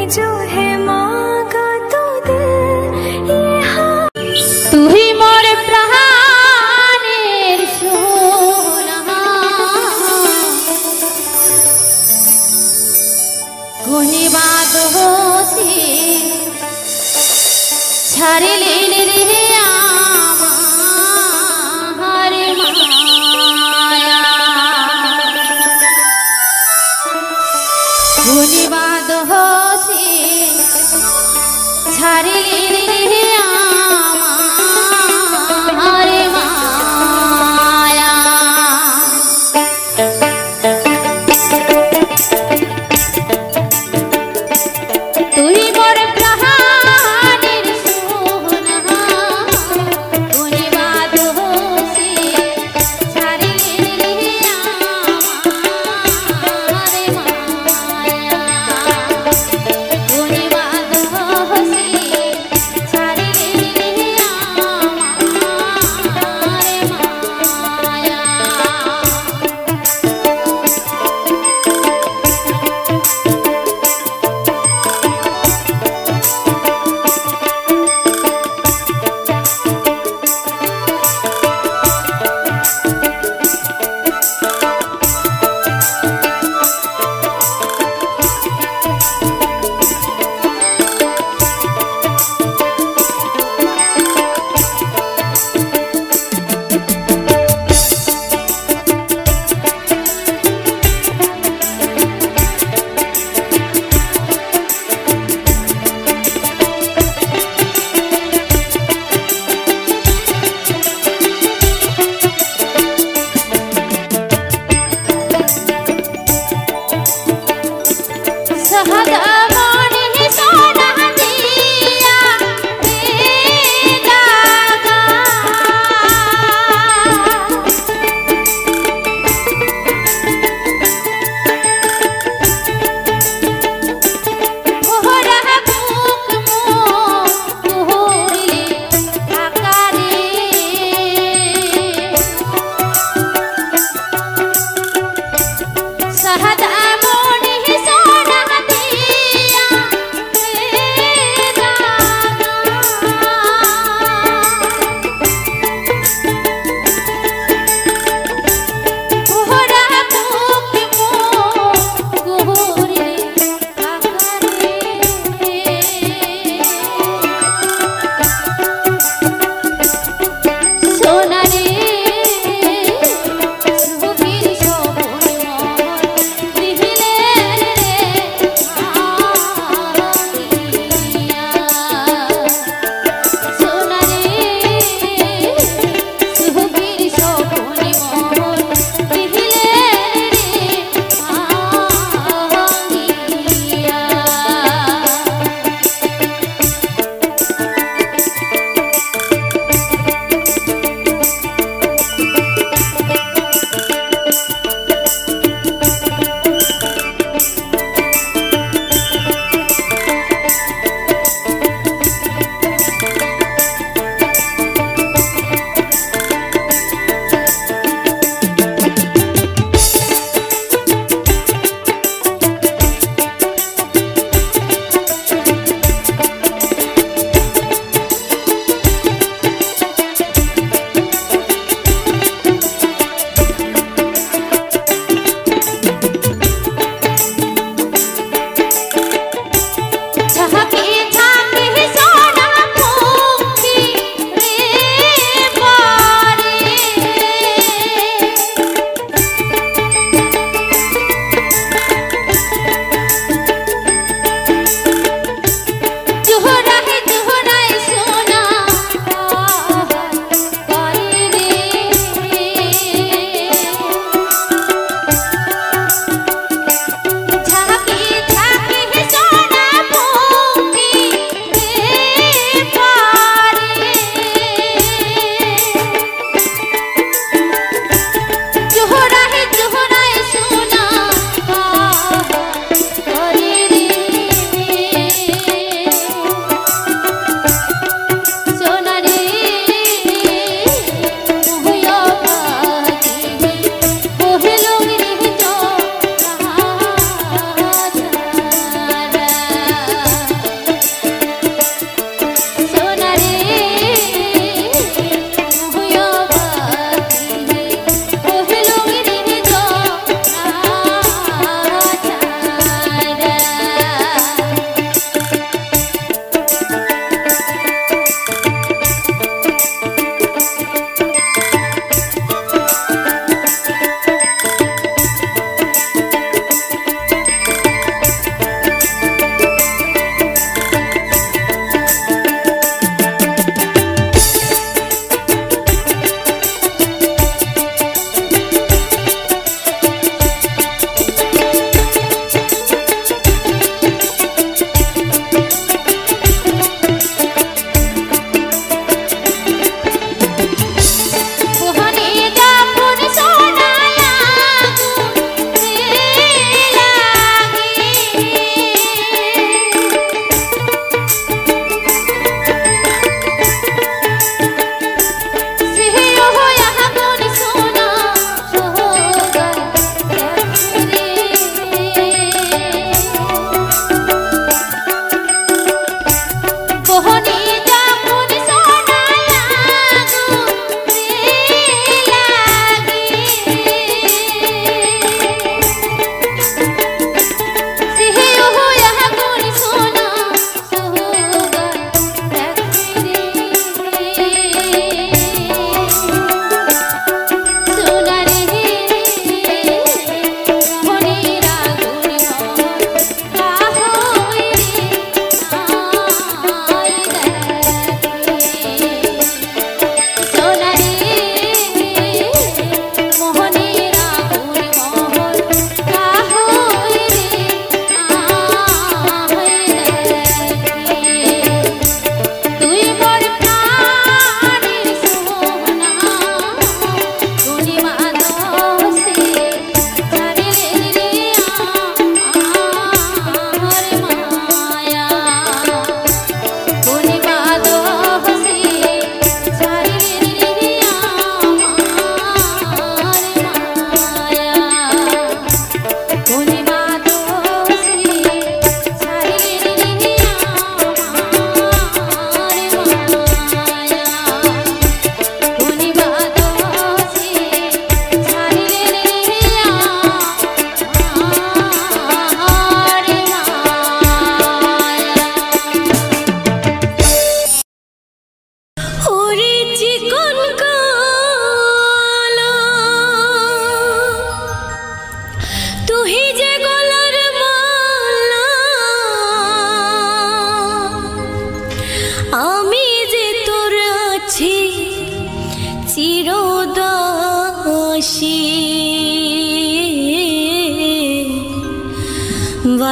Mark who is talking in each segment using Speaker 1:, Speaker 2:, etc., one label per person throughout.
Speaker 1: जो है मांगा तो दे ये हाँ।
Speaker 2: तू ही मोर प्राणेर सोना गुणिबाद होसी ছাড়িলেন রে আমার মায়া গুণিবাদ হসি ছাড়িলেন রে আমার মায়া তুই মোর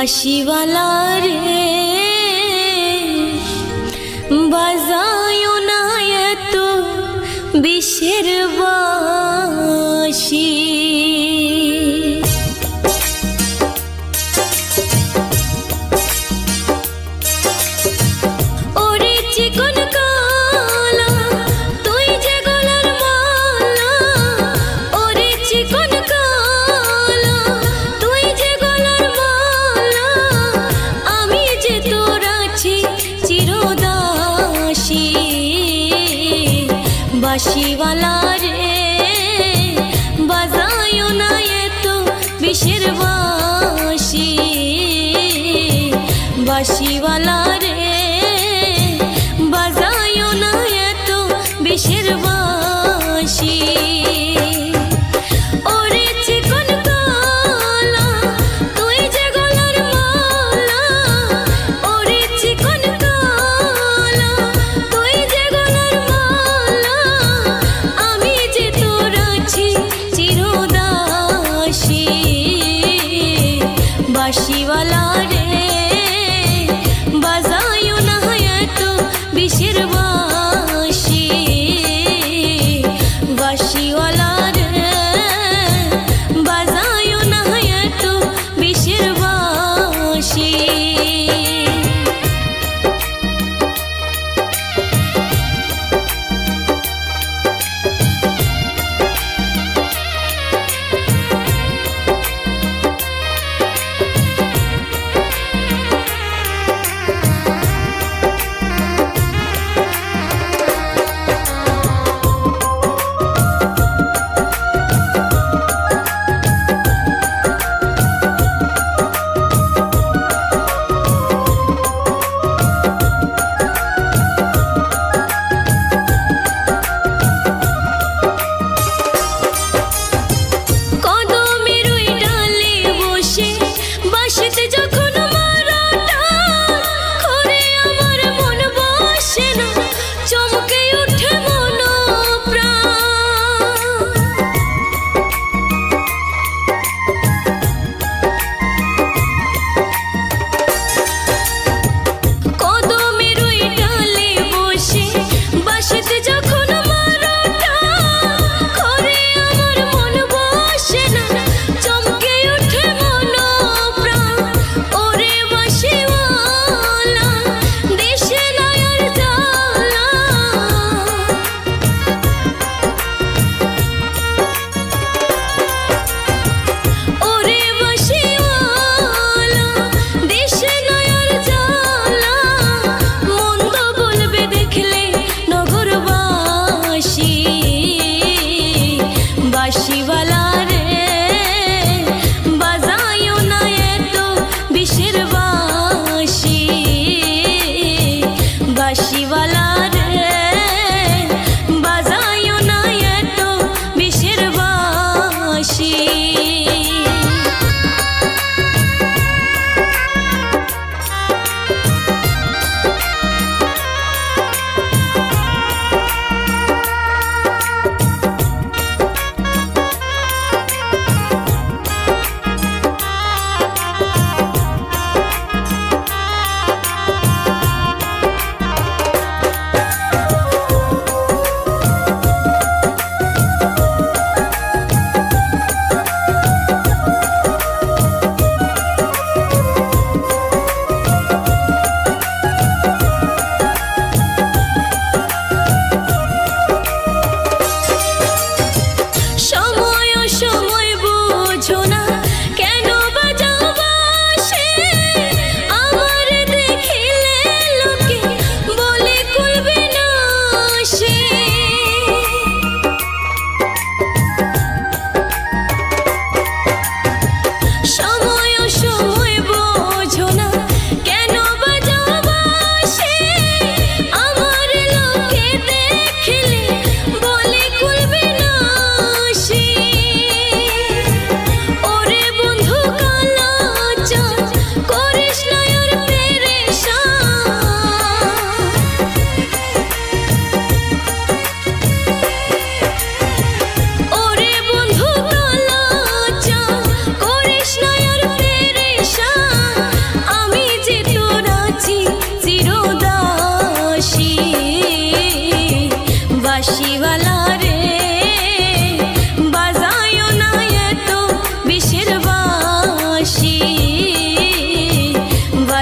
Speaker 1: বাঁশিওয়ালা রে বাজায়ো না এত বিষের বাঁশি ওরে চিকন কালা তুই যে গলার মালা ওরে চিকন কালা তুই যে গলার মালা আমি যে তোর আছি চিরদাসী বাঁশিওয়ালা রে বাজায়ো না এত বিষের বাঁশি বাঁশিওয়ালা রে বাজায়ো না এত বিষের বাঁশি ওরে চিকন কালা তুই যে গলার মালা ওরে চিকন কালা তুই যে গলার মালা আমি যে তোর আছি চিরদাসী বাঁশিওয়ালা রে বাজায়ো না এত বিষের বাঁশি বাঁশিওয়ালা রে বাজায়ো না এত বিষের বাঁশি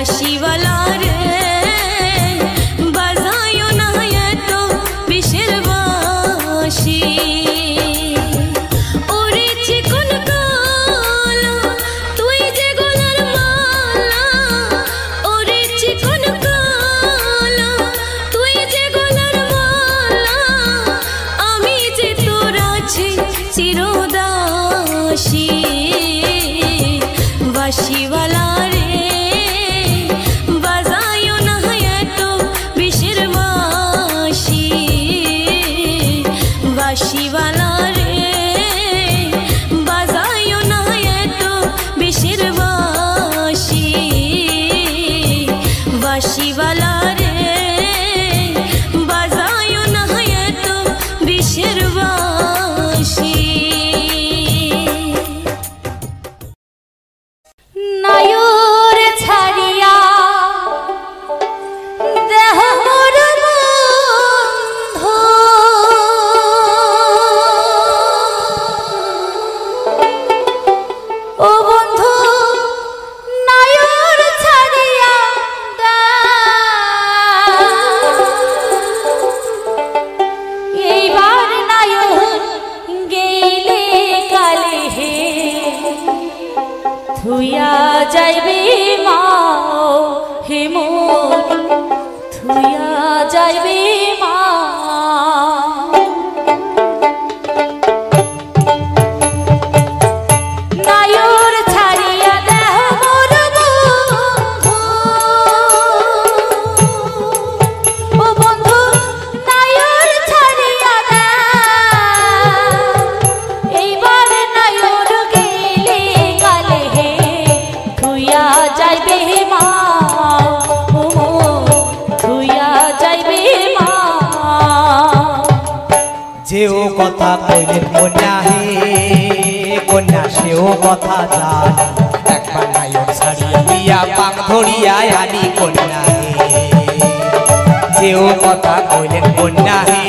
Speaker 1: বাঁশিওয়ালা রে বাজায়ো না এত বিষের বাঁশি ওরে চিকন কালা তুই যে গলার মালা ওরে চিকন কালা তুই যে গলার মালা আমি যে তোর আছে চিরদাসী বাঁশিওয়ালা রে বাজায়ো না এত বিষের বাঁশি বাঁশিওয়ালা রে বাজায়ো না এত বিষের বাঁশি বাঁশিওয়ালা রে বাজায়ো না এত বিষের বাঁশি নায়র ছাড়িয়া দেহ মোর বন্ধু ও বন্ধু নায়র ছাড়িয়া এইবার নায়র গেলে কালে হে থুইয়া যাইবে মা হে মোর থুইয়া যাইবে মা নায়র ছাড়িয়া দেহ মোর বন্ধু ও বন্ধু নায়র ছাড়িয়া এইবার নায়র গেলে কালে হে থুইয়া যাইবে মা ও থুইয়া যাইবে মা
Speaker 3: যেও কথা কইলেন কন্যা হে কন্যা সেও কথা জানি একবার নায়র ছাড়িয়া দিয়া পাক ধরিয়া আনি কন্যা হে যেও কথা কইলেন কন্যা হে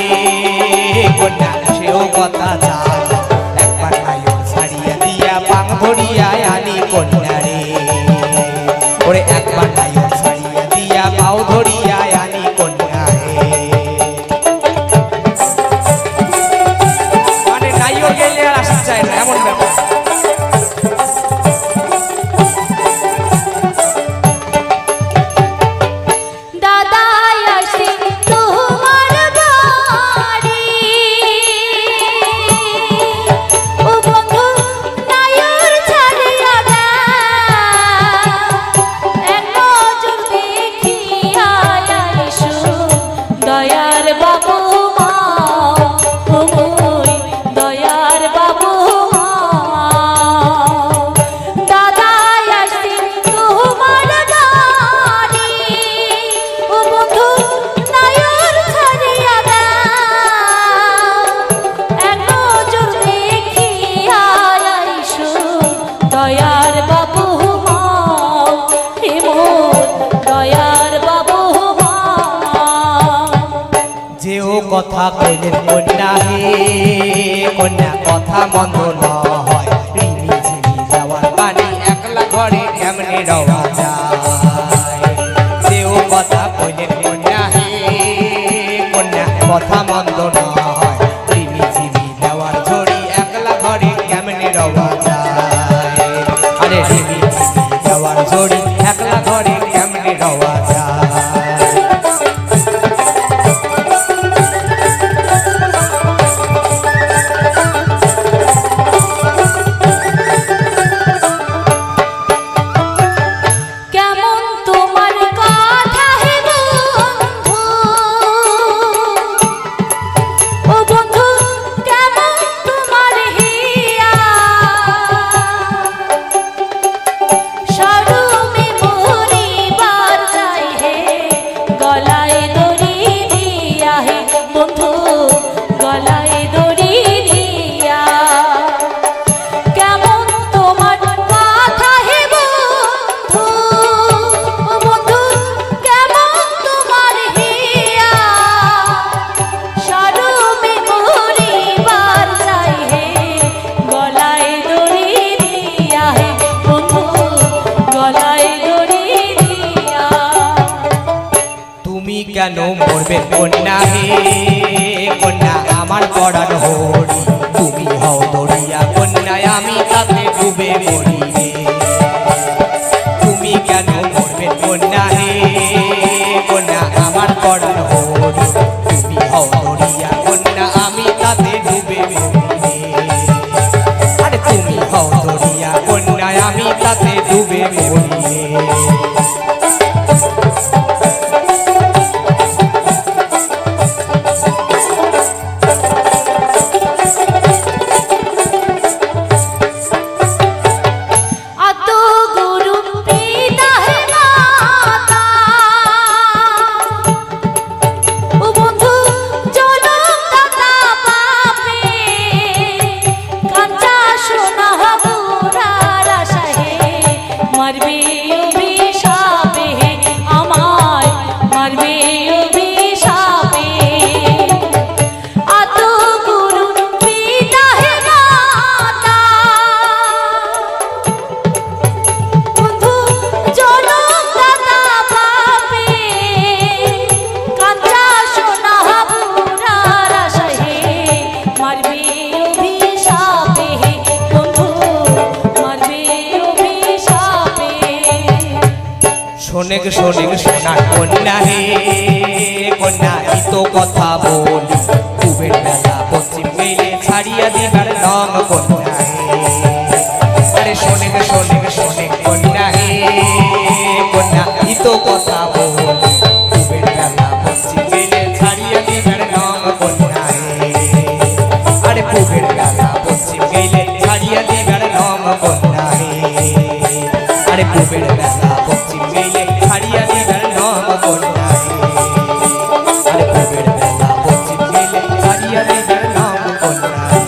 Speaker 3: কন্যা সেও কথা জানি একবার নায়র ছাড়িয়া দিয়া পাক ধরিয়া আনি কন্যা রে ওরে একবার নায়র ছাড়িয়া দিয়া পাও ধরিয়া আনি কন্যা হে মানে নায়র গেলে আর আসতে চায় না এমন ব্যাপার
Speaker 1: দাদাই আসে তোমার বাড়ি ও বন্ধু নায়র ছাড়িয়া এক নজর দেখিয়া আইসো দয়ার বাবু মা ও মোর দয়ার বাবু মা দাদাই আসে তোমার বাড়ি ও বন্ধু নায়র ছাড়িয়া এক নজর দেখিয়া আইসো দয়ার বাবু মা হে মোর দয়ার বাবু মা
Speaker 3: যেও কথা কইলেন কন্যা হে কন্যা কথা মন্দ না হয় রিমি ঝিমি যাওয়ার পানি একলা ঘরে কেমনে রওয়া যায় যেও কথা কইলেন কন্যা হে কন্যা কথা মন্দ না হয় রিমি ঝিমি যাওয়ার ঝড়ি একলা ঘরে কেমনে রওয়া যায় আরে রিমি ঝিমি যাওয়ার ঝড়ি একলা ঘরে কেমনে রওয়া যায়
Speaker 1: কেমন তোমার কথা হে বন্ধু
Speaker 3: কেন মরবে কন্যা হে কন্যা আমার পরাণ হরি তুমি হও দরিয়া কন্যা আমি তাতে ডুবে মরি রে তুমি কেন মরবে কন্যা হে কন্যা আমার পরাণ হরি তুমি হও দরিয়া কন্যা আমি তাতে ডুবে মরি রে আরে তুমি হও দরিয়া কন্যা আমি তাতে ডুবে মরি রে শোনেক শোনেক সোনার কন্যা হে কন্যা এই তো কথা বলি কুবের বেলা পশ্চিম মেলে ছাড়িয়া দিবার রং কন্যা হে আরে শোনেক শোনেক শোনেক কন্যা হে কন্যা এই তো কথা বলি কুবের বেলা পশ্চিম মেলে ছাড়িয়া দিবার রং কন্যা হে আরে কুবের বেলা পশ্চিম মেলে ছাড়িয়া দিবার রং কন্যা হে আরে কুবের বেলা পশ্চিম মেলে ছাড়িয়া দিবার রং কন্যা হে আরে কুবের বেলা পশ্চিম মেলে ছাড়িয়া দিবার রং কন্যা হে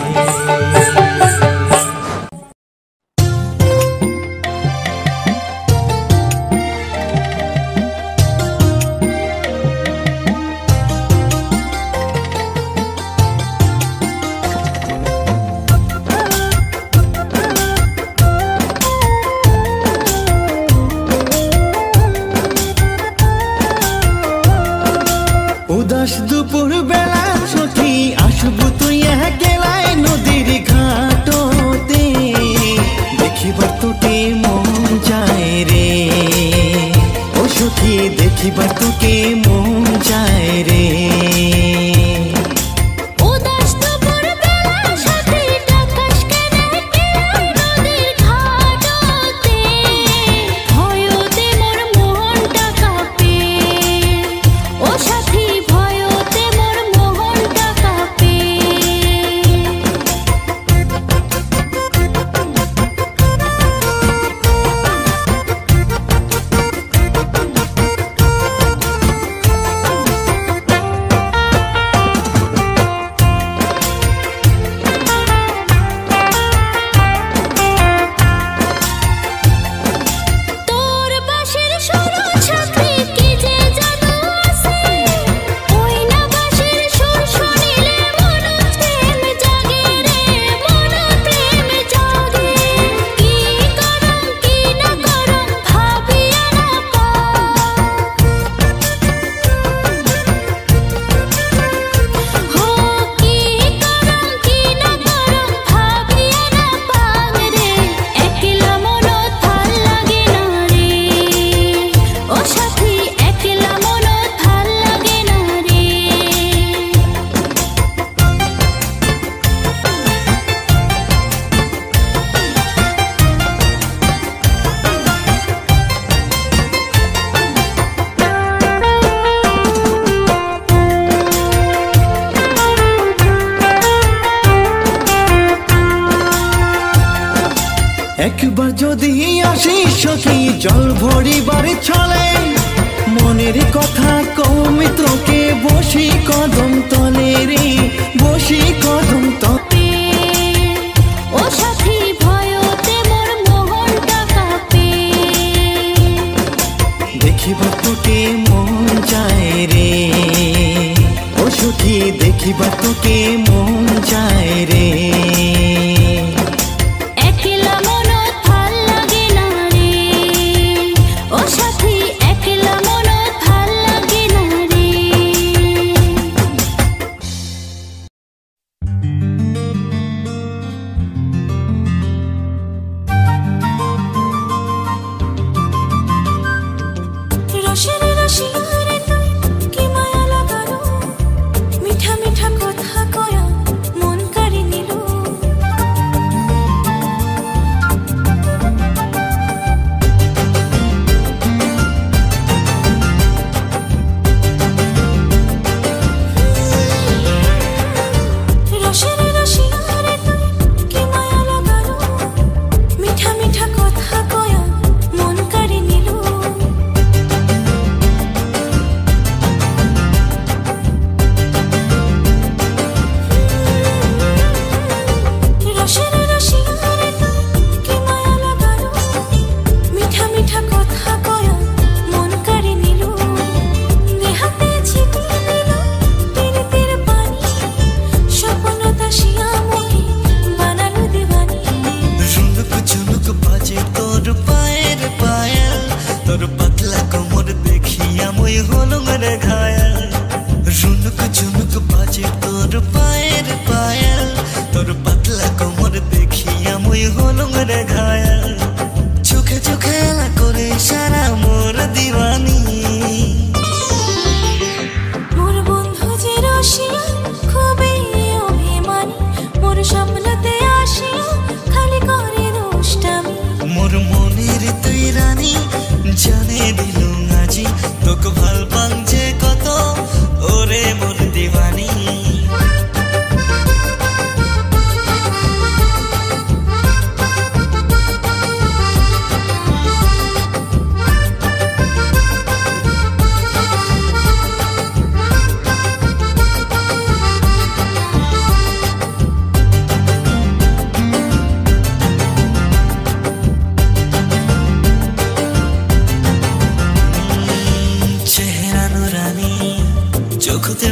Speaker 4: উদাস দুপুর বেলা সখী আসবো তুই একলায় নদীর ঘাটতে দেখিবার তোকে মন যায় রে ও সখী দেখিবার তোকে মন যায় রে একবার যদি আসিস সখী জল ভরিবার ছলে মনের কথা কমে তোকে বসি কদম তলে রে বসি কদম তলে
Speaker 1: ও সাথী ভয়তে মোর মোহনটা কাঁপে
Speaker 4: দেখিবার তোকে মন যায় রে ও সখী দেখিবার তোকে মন যায় রে
Speaker 1: ও সাথী একলা মন ভাল লাগে না রে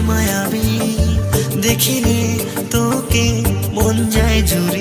Speaker 4: মায়াবী দেখিলে তোকে মন যায় জুড়ে